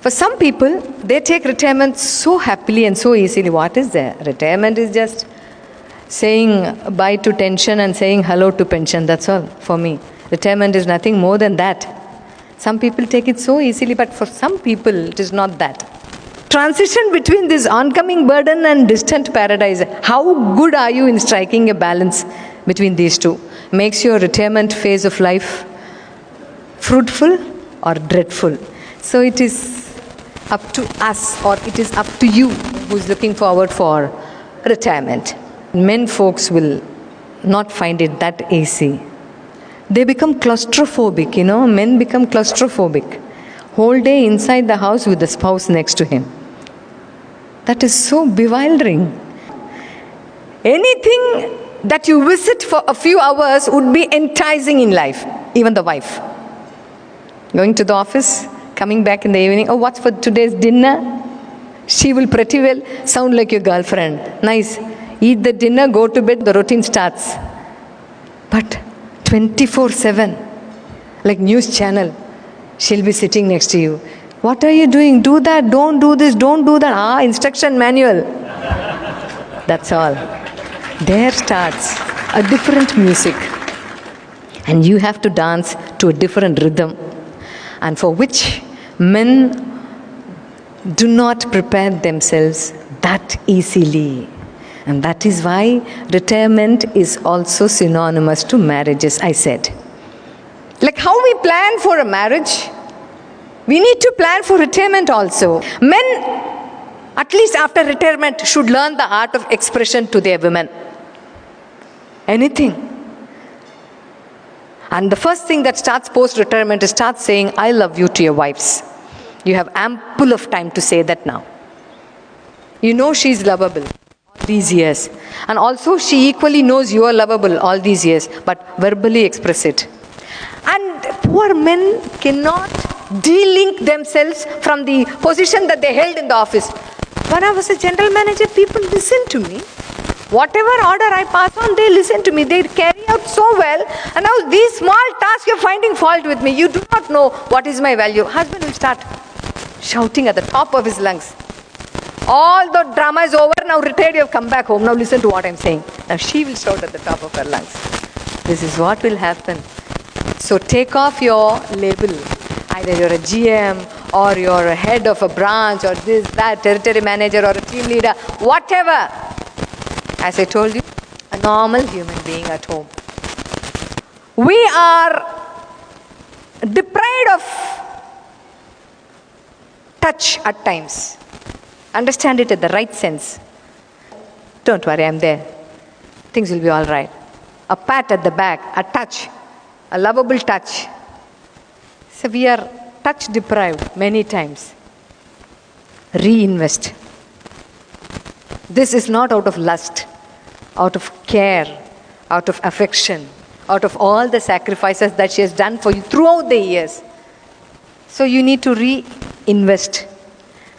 For some people, they take retirement so happily and so easily. What is there? Retirement is just saying bye to tension and saying hello to pension. That's all for me. Retirement is nothing more than that. Some people take it so easily, but for some people, it is not that. Transition between this oncoming burden and distant paradise. How good are you in striking a balance between these two? Makes your retirement phase of life fruitful or dreadful. So it is up to us, or it is up to you who is looking forward for retirement. Men folks will not find it that easy. They become claustrophobic, men become claustrophobic. Whole day inside the house with the spouse next to him. That is so bewildering. Anything that you visit for a few hours would be enticing in life, even the wife. Going to the office, coming back in the evening, what's for today's dinner? She will pretty well sound like your girlfriend. Nice. Eat the dinner, go to bed, the routine starts. But 24/7, like news channel, she'll be sitting next to you. What are you doing? Do that, don't do this, don't do that. Instruction manual. That's all. There starts a different music. And you have to dance to a different rhythm. And for which men do not prepare themselves that easily. And that is why retirement is also synonymous to marriages, I said. Like how we plan for a marriage, we need to plan for retirement also. Men, at least after retirement, should learn the art of expression to their women. Anything. And the first thing that starts post-retirement is start saying, I love you to your wives. You have ample of time to say that now. You know she's lovable all these years. And also she equally knows you are lovable all these years. But verbally express it. And poor men cannot de-link themselves from the position that they held in the office. When I was a general manager, people listened to me. Whatever order I pass on, they listen to me. They carry out so well. And now these small tasks, you're finding fault with me. You do not know what is my value. Husband will start shouting at the top of his lungs. All the drama is over. Now retired, you have come back home. Now listen to what I'm saying. Now she will shout at the top of her lungs. This is what will happen. So take off your label. Either you're a GM or you're a head of a branch or this, that, territory manager or a team leader, whatever. As I told you, a normal human being at home. We are deprived of touch at times. Understand it in the right sense. Don't worry, I'm there. Things will be all right. A pat at the back, a touch, a lovable touch. So we are touch deprived many times. Reinvest. This is not out of lust, out of care, out of affection, out of all the sacrifices that she has done for you throughout the years. So you need to reinvest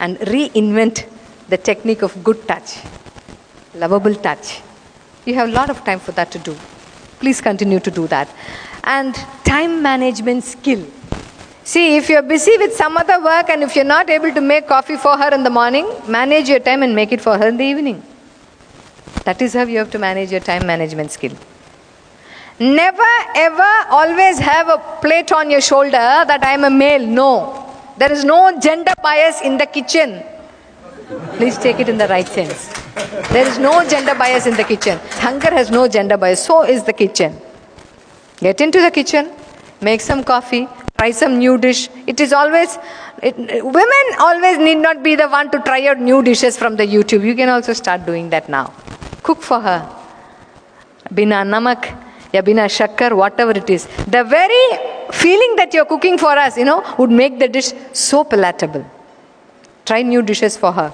and reinvent the technique of good touch, lovable touch. You have a lot of time for that to do. Please continue to do that. And time management skill. See, if you're busy with some other work and if you're not able to make coffee for her in the morning, manage your time and make it for her in the evening. That is how you have to manage your time management skill. Never ever always have a plate on your shoulder that I am a male. No. There is no gender bias in the kitchen. Please take it in the right sense. There is no gender bias in the kitchen. Hunger has no gender bias. So is the kitchen. Get into the kitchen, make some coffee, try some new dish. It is always, women always need not be the one to try out new dishes from the YouTube. You can also start doing that now. Cook for her. Bina namak, ya bina shakkar, whatever it is. The very feeling that you're cooking for us, would make the dish so palatable. Try new dishes for her.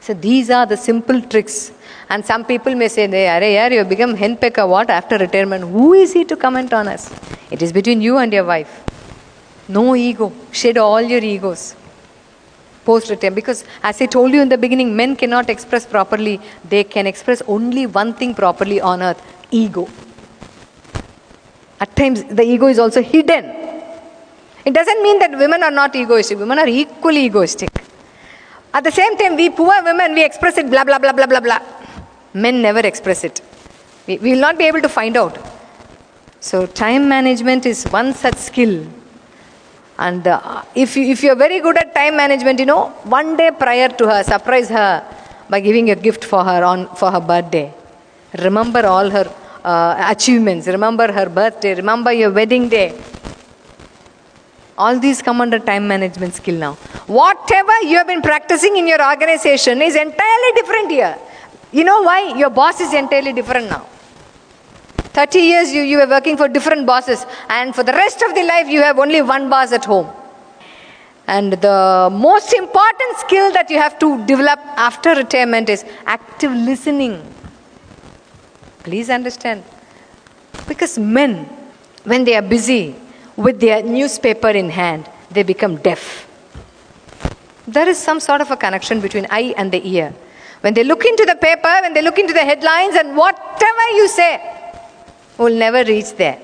So these are the simple tricks. And some people may say, "Arey, you have become henpecker, what, after retirement?" Who is he to comment on us? It is between you and your wife. No ego. Shed all your egos. Post-retirement. Because as I told you in the beginning, men cannot express properly. They can express only one thing properly on earth. Ego. At times, the ego is also hidden. It doesn't mean that women are not egoistic. Women are equally egoistic. At the same time, we poor women, we express it blah, blah, blah, blah, blah, blah. Men never express it. We will not be able to find out. So time management is one such skill. And if you're very good at time management, one day prior to her, surprise her by giving a gift for her birthday. Remember all her achievements. Remember her birthday. Remember your wedding day. All these come under time management skill now. Whatever you have been practicing in your organization is entirely different here. You know why? Your boss is entirely different now. 30 years you were working for different bosses, and for the rest of the life you have only one boss at home. And the most important skill that you have to develop after retirement is active listening. Please understand. Because men, when they are busy with their newspaper in hand, they become deaf. There is some sort of a connection between eye and the ear. When they look into the paper, when they look into the headlines, and whatever you say will never reach there.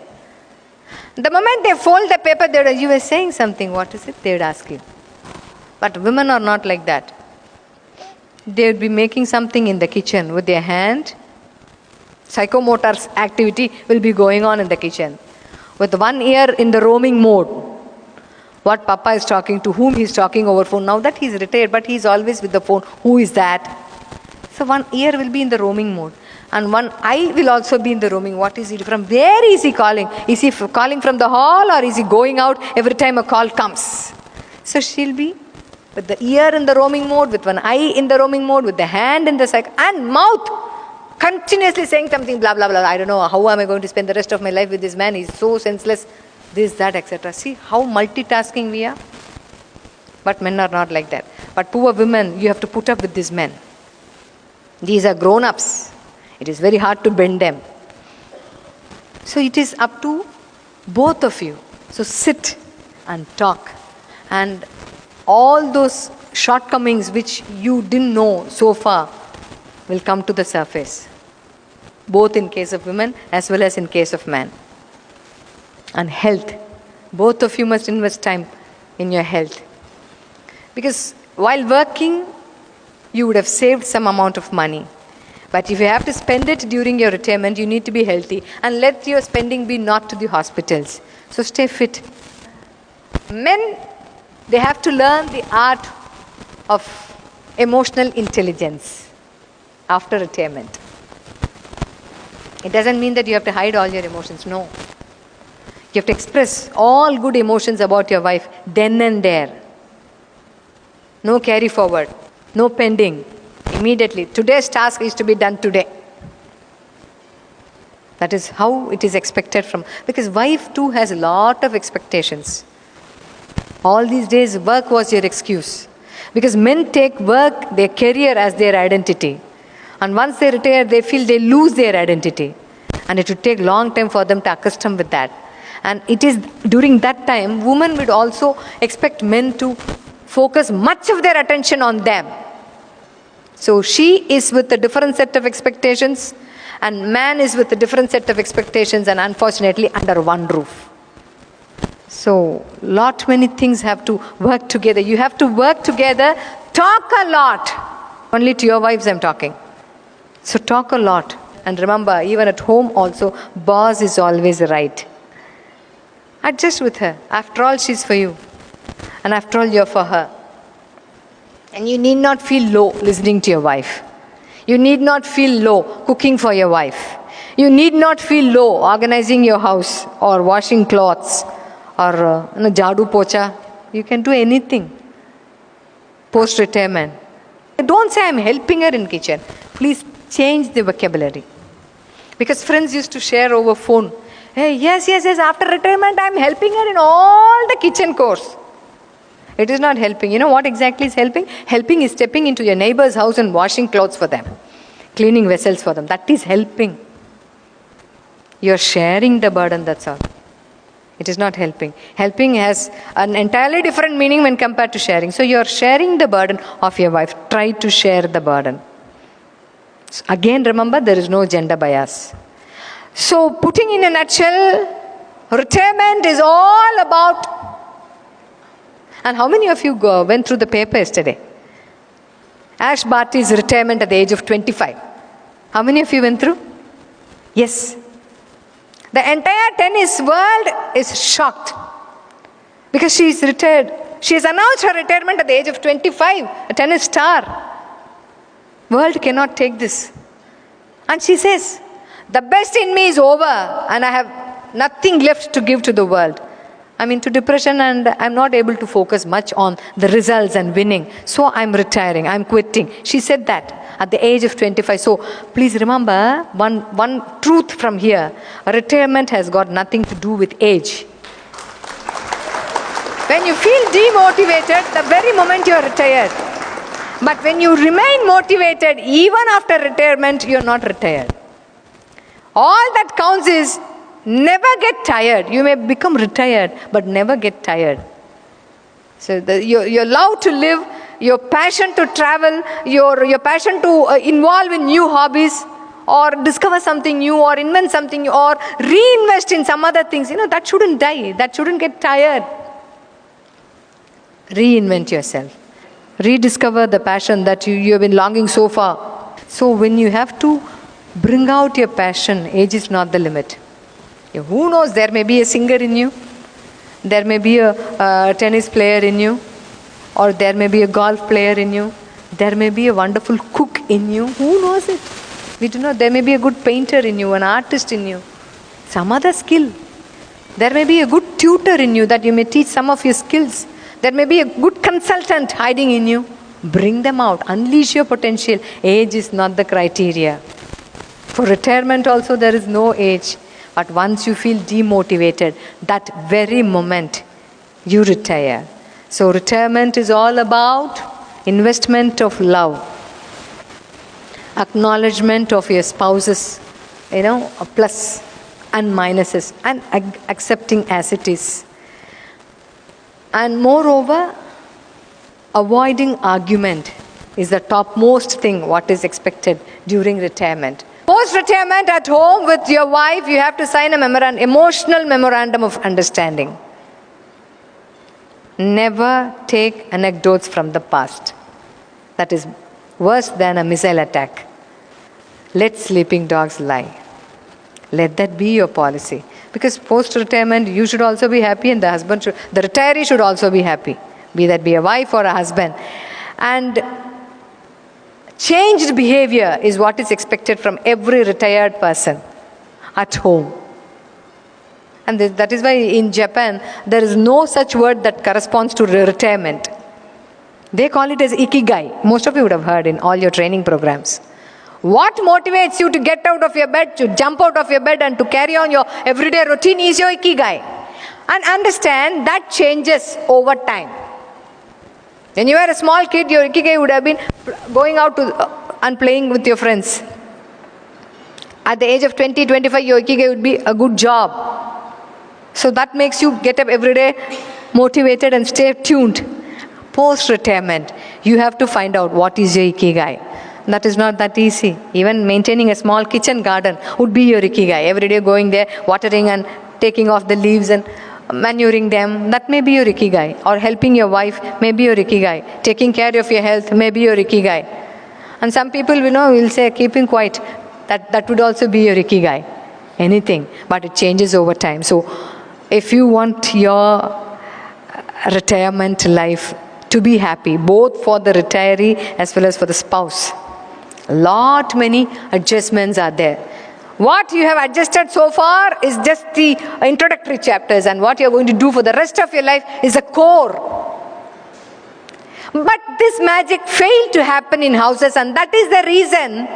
The moment they fold the paper, you were saying something, what is it? They would ask you. But women are not like that. They would be making something in the kitchen with their hand. Psychomotor activity will be going on in the kitchen. With one ear in the roaming mode. What Papa is talking to, whom he is talking over phone. Now that he is retired, but he is always with the phone. Who is that? So one ear will be in the roaming mode. And one eye will also be in the roaming. What is he from? Where is he calling? Is he calling from the hall, or is he going out every time a call comes? So she'll be with the ear in the roaming mode, with one eye in the roaming mode, with the hand in the cycle, and mouth continuously saying something, blah, blah, blah. I don't know, how am I going to spend the rest of my life with this man? He's so senseless, this, that, etc. See how multitasking we are? But men are not like that. But poor women, you have to put up with these men. These are grown-ups. It is very hard to bend them. So it is up to both of you. So sit and talk. And all those shortcomings which you didn't know so far will come to the surface. Both in case of women as well as in case of man. And health. Both of you must invest time in your health. Because while working, you would have saved some amount of money. But if you have to spend it during your retirement, you need to be healthy. And let your spending be not to the hospitals. So stay fit. Men, they have to learn the art of emotional intelligence after retirement. It doesn't mean that you have to hide all your emotions. No. You have to express all good emotions about your wife then and there. No carry forward. No pending. Immediately. Today's task is to be done today. That is how it is expected from. Because wife too has a lot of expectations. All these days work was your excuse. Because men take work, their career as their identity. And once they retire, they feel they lose their identity. And it would take long time for them to accustom with that. And it is during that time, women would also expect men to focus much of their attention on them. So she is with a different set of expectations, and man is with a different set of expectations, and unfortunately under one roof. So many things have to work together. You have to work together, talk a lot. Only to your wives I'm talking. So talk a lot. And remember, even at home also, boss is always right. Adjust with her. After all, she's for you. And after all, you're for her. And you need not feel low listening to your wife. You need not feel low cooking for your wife. You need not feel low organizing your house or washing clothes or jadu pocha. You can do anything post-retirement. Don't say I'm helping her in kitchen. Please change the vocabulary. Because friends used to share over phone. Hey, yes, after retirement I'm helping her in all the kitchen chores. It is not helping. You know what exactly is helping? Helping is stepping into your neighbor's house and washing clothes for them. Cleaning vessels for them. That is helping. You're sharing the burden, that's all. It is not helping. Helping has an entirely different meaning when compared to sharing. So you're sharing the burden of your wife. Try to share the burden. So again, remember, there is no gender bias. So putting in a nutshell, retirement is all about And how many of you went through the paper yesterday? Ash Barty's retirement at the age of 25. How many of you went through? Yes. The entire tennis world is shocked because she is retired. She has announced her retirement at the age of 25, a tennis star. World cannot take this. And she says, the best in me is over and I have nothing left to give to the world. I'm into depression and I'm not able to focus much on the results and winning. So I'm retiring, I'm quitting. She said that at the age of 25. So please remember one truth from here. Retirement has got nothing to do with age. When you feel demotivated, the very moment you are retired. But when you remain motivated, even after retirement, you are not retired. All that counts is never get tired. You may become retired, but never get tired. So your love to live, your passion to travel, your passion to involve in new hobbies, or discover something new, or invent something new, or reinvest in some other things, that shouldn't die. That shouldn't get tired. Reinvent yourself. Rediscover the passion that you have been longing so far. So when you have to bring out your passion, age is not the limit. Who knows, there may be a singer in you, there may be a tennis player in you, or there may be a golf player in you, there may be a wonderful cook in you. Who knows it? We do not. There may be a good painter in you, an artist in you, some other skill. There may be a good tutor in you that you may teach some of your skills. There may be a good consultant hiding in you. Bring them out. Unleash your potential. Age is not the criteria. For retirement also there is no age. But once you feel demotivated, that very moment you retire. So retirement is all about investment of love. Acknowledgement of your spouse's, plus and minuses, and accepting as it is. And moreover, avoiding argument is the topmost thing what is expected during retirement. Post-retirement at home with your wife, you have to sign emotional memorandum of understanding. Never take anecdotes from the past. That is worse than a missile attack. Let sleeping dogs lie. Let that be your policy. Because post-retirement, you should also be happy, and the retiree should also be happy. Be that be a wife or a husband. And changed behavior is what is expected from every retired person at home. And that is why in Japan, there is no such word that corresponds to retirement. They call it as ikigai. Most of you would have heard in all your training programs. What motivates you to get out of your bed, to jump out of your bed and to carry on your everyday routine is your ikigai. And understand that changes over time. When you were a small kid, your ikigai would have been going out and playing with your friends. At the age of 20, 25, your ikigai would be a good job. So that makes you get up every day motivated and stay tuned. Post-retirement, you have to find out what is your ikigai. That is not that easy. Even maintaining a small kitchen garden would be your ikigai. Every day going there, watering and taking off the leaves and manuring them, that may be your ikigai. Or helping your wife may be your ikigai. Taking care of your health may be your ikigai. And some people, will say keeping quiet. That would also be your ikigai. Anything. But it changes over time. So if you want your retirement life to be happy, both for the retiree as well as for the spouse, many adjustments are there. What you have adjusted so far is just the introductory chapters, and what you are going to do for the rest of your life is the core. But this magic failed to happen in houses, and that is the reason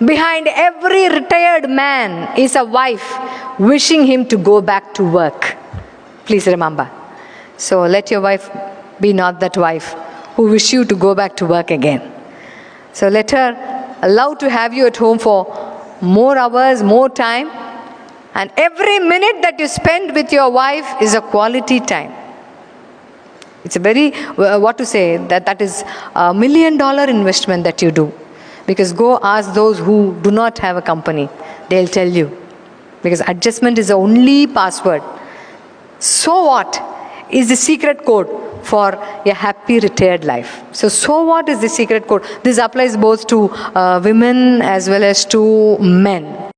behind every retired man is a wife wishing him to go back to work. Please remember. So let your wife be not that wife who wish you to go back to work again. So let her allow to have you at home for more hours, more time. And every minute that you spend with your wife is a quality time. It's a very, that is $1 million investment that you do. Because go ask those who do not have a company. They'll tell you. Because adjustment is the only password. So what is the secret code for a happy retired life. So what is the secret code? This applies both to women as well as to men.